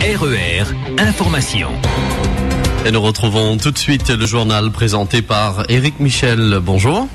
RER Information. Et nous retrouvons tout de suite le journal présenté par Éric Michel. Bonjour.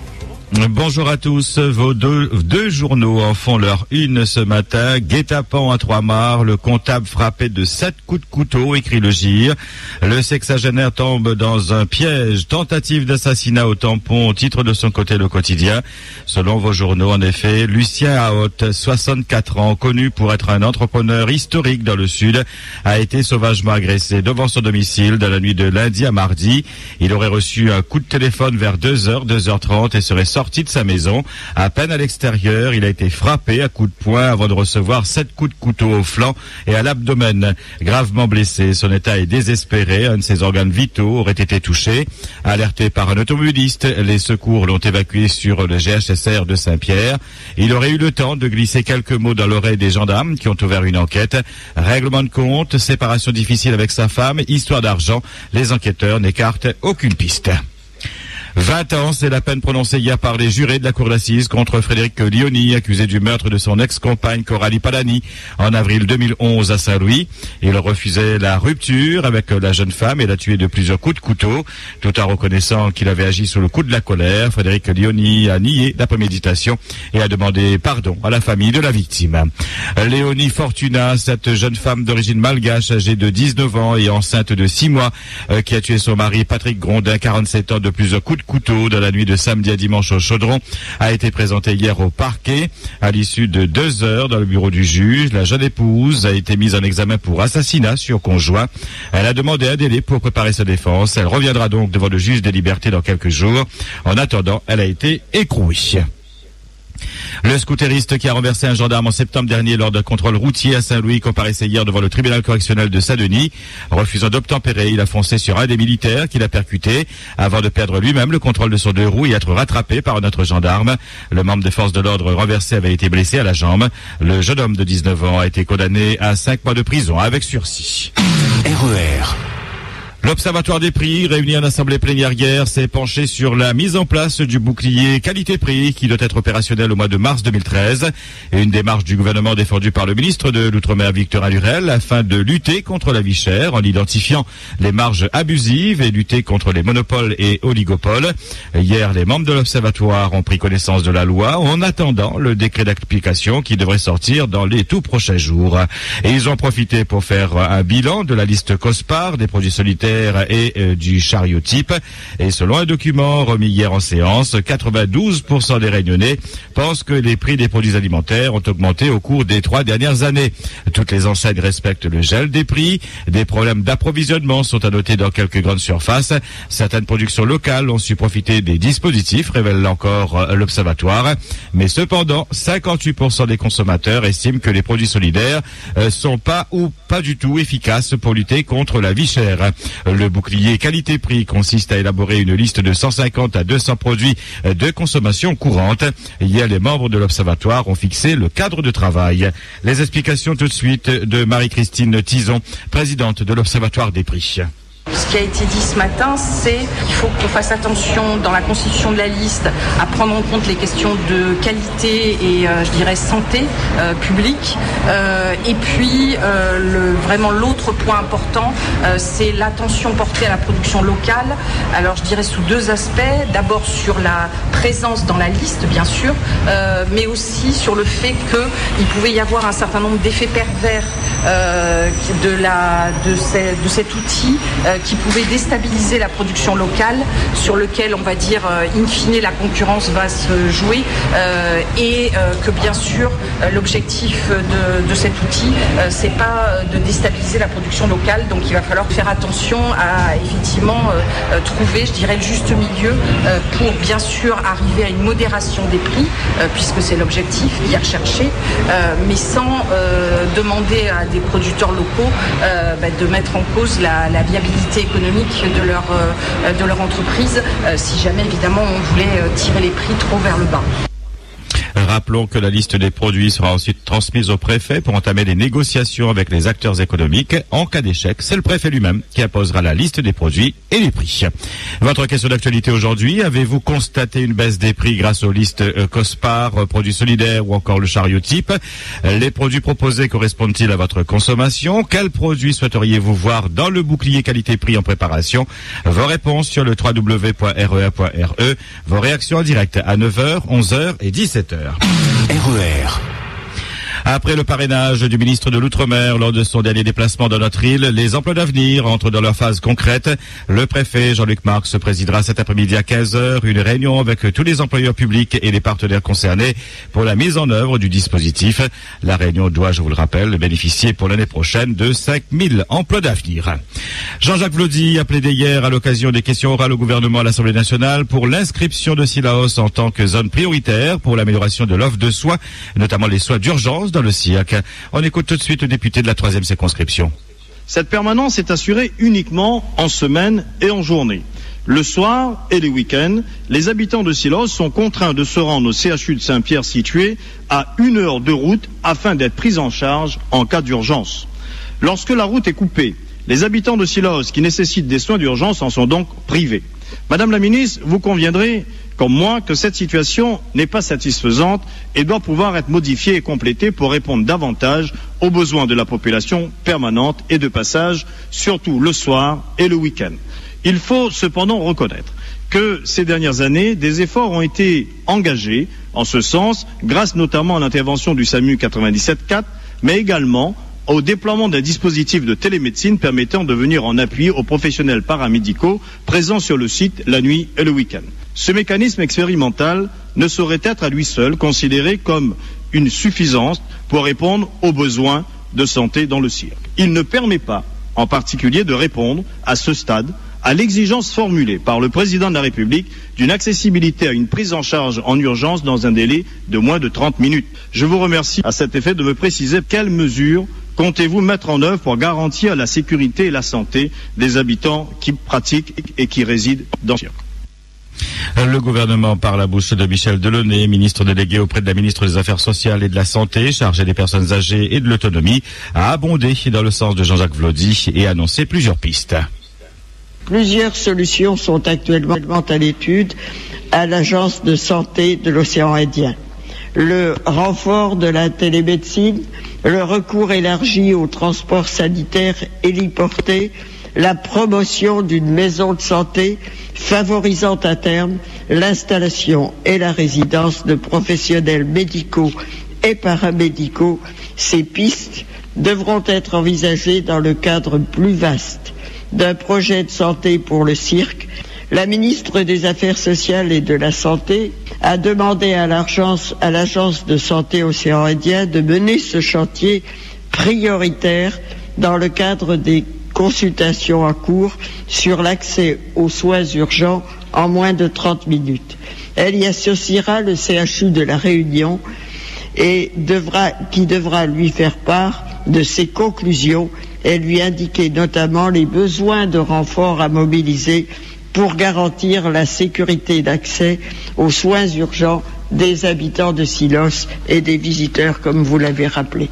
Bonjour à tous. Vos deux journaux en font leur une ce matin. Guet-apens à Trois-Mars, le comptable frappé de 7 coups de couteau, écrit le GIR. Le sexagénaire tombe dans un piège. Tentative d'assassinat au tampon, titre de son côté le quotidien. Selon vos journaux, en effet, Lucien Haute, 64 ans, connu pour être un entrepreneur historique dans le Sud, a été sauvagement agressé devant son domicile dans la nuit de lundi à mardi. Il aurait reçu un coup de téléphone vers 2h30 et serait sorti de sa maison. À peine à l'extérieur, il a été frappé à coups de poing avant de recevoir 7 coups de couteau au flanc et à l'abdomen. Gravement blessé, son état est désespéré. Un de ses organes vitaux aurait été touché. Alerté par un automobiliste, les secours l'ont évacué sur le GHSR de Saint-Pierre. Il aurait eu le temps de glisser quelques mots dans l'oreille des gendarmes qui ont ouvert une enquête. Règlement de compte, séparation difficile avec sa femme, histoire d'argent. Les enquêteurs n'écartent aucune piste. 20 ans, c'est la peine prononcée hier par les jurés de la cour d'assises contre Frédéric Lioni, accusé du meurtre de son ex-compagne Coralie Palani en avril 2011 à Saint-Louis. Il refusait la rupture avec la jeune femme et l'a tuée de plusieurs coups de couteau. Tout en reconnaissant qu'il avait agi sous le coup de la colère, Frédéric Lioni a nié la préméditation et a demandé pardon à la famille de la victime. Léonie Fortuna, cette jeune femme d'origine malgache âgée de 19 ans et enceinte de 6 mois, qui a tué son mari Patrick Grondin, 47 ans, de plusieurs coups de couteau dans la nuit de samedi à dimanche au Chaudron, a été présentée hier au parquet. À l'issue de 2 heures dans le bureau du juge, la jeune épouse a été mise en examen pour assassinat sur conjoint. Elle a demandé un délai pour préparer sa défense. Elle reviendra donc devant le juge des libertés dans quelques jours. En attendant, elle a été écrouée. Le scooteriste qui a renversé un gendarme en septembre dernier lors d'un contrôle routier à Saint-Louis comparaissait hier devant le tribunal correctionnel de Saint-Denis. Refusant d'obtempérer, il a foncé sur un des militaires qui l'a percuté avant de perdre lui-même le contrôle de son 2 roues et être rattrapé par un autre gendarme. Le membre des forces de l'ordre renversé avait été blessé à la jambe. Le jeune homme de 19 ans a été condamné à 5 mois de prison avec sursis. RER. L'Observatoire des prix, réuni en assemblée plénière hier, s'est penché sur la mise en place du bouclier qualité-prix qui doit être opérationnel au mois de mars 2013. Et une démarche du gouvernement défendue par le ministre de l'Outre-mer Victorin Lurel afin de lutter contre la vie chère en identifiant les marges abusives et lutter contre les monopoles et oligopoles. Hier, les membres de l'Observatoire ont pris connaissance de la loi en attendant le décret d'application qui devrait sortir dans les tout prochains jours. Et ils ont profité pour faire un bilan de la liste COSPAR des produits solitaires et du chariotype. Et selon un document remis hier en séance, 92% des Réunionnais pensent que les prix des produits alimentaires ont augmenté au cours des 3 dernières années. Toutes les enseignes respectent le gel des prix. Des problèmes d'approvisionnement sont à noter dans quelques grandes surfaces. Certaines productions locales ont su profiter des dispositifs, révèle encore l'Observatoire. Mais cependant, 58% des consommateurs estiment que les produits solidaires sont pas ou pas du tout efficaces pour lutter contre la vie chère. Le bouclier qualité-prix consiste à élaborer une liste de 150 à 200 produits de consommation courante. Hier, les membres de l'Observatoire ont fixé le cadre de travail. Les explications tout de suite de Marie-Christine Tison, présidente de l'Observatoire des prix. Ce qui a été dit ce matin, c'est qu'il faut qu'on fasse attention dans la constitution de la liste à prendre en compte les questions de qualité et je dirais santé publique. Et puis vraiment l'autre point important, c'est l'attention portée à la production locale. Alors je dirais sous 2 aspects. D'abord sur la présence dans la liste, bien sûr, mais aussi sur le fait qu'il pouvait y avoir un certain nombre d'effets pervers de cet outil qui pouvait déstabiliser la production locale, sur lequel on va dire in fine la concurrence va se jouer, et que bien sûr l'objectif de cet outil c'est pas de déstabiliser la production locale, donc il va falloir faire attention à effectivement trouver, je dirais, le juste milieu pour bien sûr arriver à une modération des prix, puisque c'est l'objectif qui est recherché, mais sans demander à des producteurs locaux de mettre en cause la viabilité économique de leur entreprise, si jamais évidemment on voulait tirer les prix trop vers le bas. Rappelons que la liste des produits sera ensuite transmise au préfet pour entamer des négociations avec les acteurs économiques. En cas d'échec, c'est le préfet lui-même qui imposera la liste des produits et les prix. Votre question d'actualité aujourd'hui, avez-vous constaté une baisse des prix grâce aux listes COSPAR, produits solidaires ou encore le chariot type? Les produits proposés correspondent-ils à votre consommation? Quels produits souhaiteriez-vous voir dans le bouclier qualité-prix en préparation? Vos réponses sur le www.rea.re. Vos réactions en direct à 9h, 11h et 17h. RER. Après le parrainage du ministre de l'Outre-mer lors de son dernier déplacement dans notre île, les emplois d'avenir entrent dans leur phase concrète. Le préfet Jean-Luc Marx présidera cet après-midi à 15h une réunion avec tous les employeurs publics et les partenaires concernés pour la mise en œuvre du dispositif. La réunion doit, je vous le rappelle, bénéficier pour l'année prochaine de 5000 emplois d'avenir. Jean-Jacques Vlody a plaidé hier à l'occasion des questions orales au gouvernement à l'Assemblée nationale pour l'inscription de Sillaos en tant que zone prioritaire pour l'amélioration de l'offre de soins, notamment les soins d'urgence dans le cirque. On écoute tout de suite le député de la 3e circonscription. Cette permanence est assurée uniquement en semaine et en journée. Le soir et les week-ends, les habitants de Sillaos sont contraints de se rendre au CHU de Saint-Pierre situé à 1 heure de route afin d'être pris en charge en cas d'urgence. Lorsque la route est coupée, les habitants de Sillaos qui nécessitent des soins d'urgence en sont donc privés. Madame la ministre, vous conviendrez comme moi que cette situation n'est pas satisfaisante et doit pouvoir être modifiée et complétée pour répondre davantage aux besoins de la population permanente et de passage, surtout le soir et le week-end. Il faut cependant reconnaître que ces dernières années, des efforts ont été engagés en ce sens, grâce notamment à l'intervention du SAMU 97.4, mais également au déploiement d'un dispositif de télémédecine permettant de venir en appui aux professionnels paramédicaux présents sur le site la nuit et le week-end. Ce mécanisme expérimental ne saurait être à lui seul considéré comme une suffisance pour répondre aux besoins de santé dans le cirque. Il ne permet pas, en particulier, de répondre à ce stade à l'exigence formulée par le président de la République d'une accessibilité à une prise en charge en urgence dans un délai de moins de 30 minutes. Je vous remercie à cet effet de me préciser quelles mesures comptez-vous mettre en œuvre pour garantir la sécurité et la santé des habitants qui pratiquent et qui résident dans le cirque. Le gouvernement, par la bouche de Michel Delaunay, ministre délégué auprès de la ministre des Affaires sociales et de la Santé, chargé des personnes âgées et de l'autonomie, a abondé dans le sens de Jean-Jacques Vlody et annoncé plusieurs pistes. Plusieurs solutions sont actuellement à l'étude à l'Agence de santé de l'océan Indien. Le renfort de la télémédecine, le recours élargi au transport sanitaire héliporté, la promotion d'une maison de santé favorisant à terme l'installation et la résidence de professionnels médicaux et paramédicaux. Ces pistes devront être envisagées dans le cadre plus vaste d'un projet de santé pour le cirque. La ministre des Affaires sociales et de la Santé a demandé à l'Agence de santé Océan Indien de mener ce chantier prioritaire dans le cadre des consultations en cours sur l'accès aux soins urgents en moins de 30 minutes. Elle y associera le CHU de la Réunion qui devra lui faire part de ses conclusions et lui indiquer notamment les besoins de renfort à mobiliser pour garantir la sécurité d'accès aux soins urgents des habitants de Sillaos et des visiteurs, comme vous l'avez rappelé.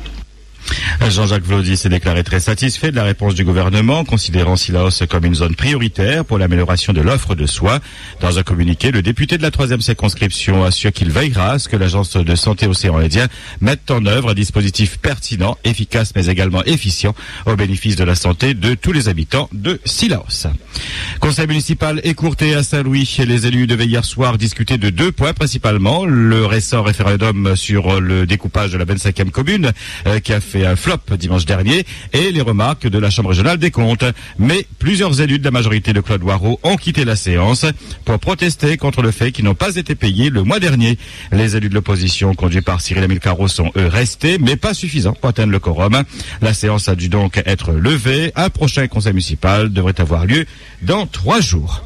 Jean-Jacques Vlody s'est déclaré très satisfait de la réponse du gouvernement, considérant Sillaos comme une zone prioritaire pour l'amélioration de l'offre de soins. Dans un communiqué, le député de la 3e circonscription assure qu'il veillera à ce que l'Agence de santé Océan Indien mette en œuvre un dispositif pertinent, efficace mais également efficient au bénéfice de la santé de tous les habitants de Sillaos. Conseil municipal écourté à Saint-Louis. Les élus devaient hier soir discuter de 2 points principalement. Le récent référendum sur le découpage de la 25e commune qui a fait un flop dimanche dernier et les remarques de la Chambre régionale des comptes. Mais plusieurs élus de la majorité de Claude Warreau ont quitté la séance pour protester contre le fait qu'ils n'ont pas été payés le mois dernier. Les élus de l'opposition conduits par Cyril-Émile Carreau sont eux restés, mais pas suffisants pour atteindre le quorum. La séance a dû donc être levée. Un prochain conseil municipal devrait avoir lieu dans 3 jours.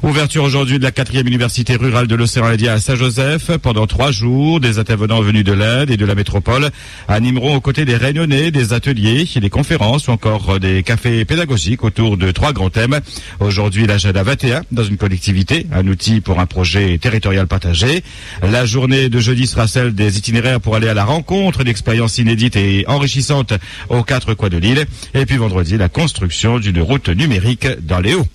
Ouverture aujourd'hui de la 4e université rurale de l'océan Indien à Saint-Joseph. Pendant 3 jours, des intervenants venus de l'Inde et de la métropole animeront aux côtés des réunions Lyonnais, des ateliers, des conférences ou encore des cafés pédagogiques autour de 3 grands thèmes. Aujourd'hui, l'agenda 21 dans une collectivité, un outil pour un projet territorial partagé. La journée de jeudi sera celle des itinéraires pour aller à la rencontre d'expériences inédites et enrichissantes aux 4 coins de l'île. Et puis vendredi, la construction d'une route numérique dans les Hauts.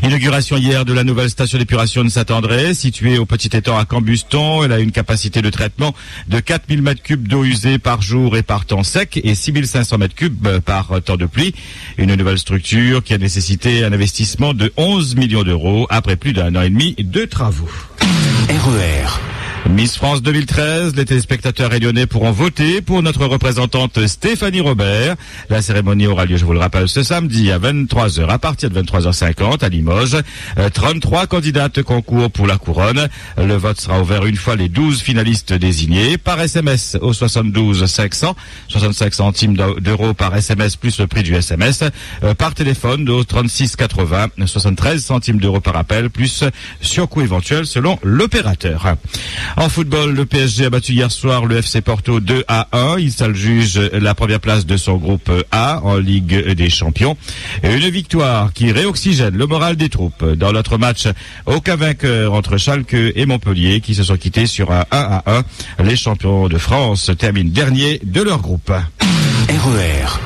Inauguration hier de la nouvelle station d'épuration de Saint-André, située au Petit Étang à Cambuston. Elle a une capacité de traitement de 4000 m3 d'eau usée par jour et par temps sec et 6500 m3 par temps de pluie. Une nouvelle structure qui a nécessité un investissement de 11 millions d'euros après plus d'1 an et demi de travaux. RER. Miss France 2013, les téléspectateurs lyonnais pourront voter pour notre représentante Stéphanie Robert. La cérémonie aura lieu, je vous le rappelle, ce samedi à 23h, à partir de 23h50 à Limoges. 33 candidates concourent pour la couronne. Le vote sera ouvert une fois les 12 finalistes désignés par SMS au 72 500, 65 centimes d'euros par SMS plus le prix du SMS. Par téléphone au 36 80, 73 centimes d'euros par appel plus surcoût éventuel selon l'opérateur. En football, le PSG a battu hier soir le FC Porto 2-1. Il s'adjuge la première place de son groupe A en Ligue des Champions. Et une victoire qui réoxygène le moral des troupes. Dans l'autre match, aucun vainqueur entre Schalke et Montpellier qui se sont quittés sur un 1-1. Les champions de France terminent dernier de leur groupe. RER.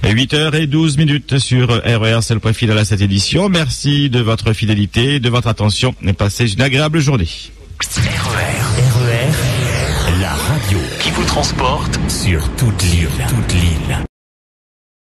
8h12 sur RER, c'est le point final à cette édition. Merci de votre fidélité, de votre attention et passez une agréable journée. RER, la radio qui vous transporte sur toute l'île.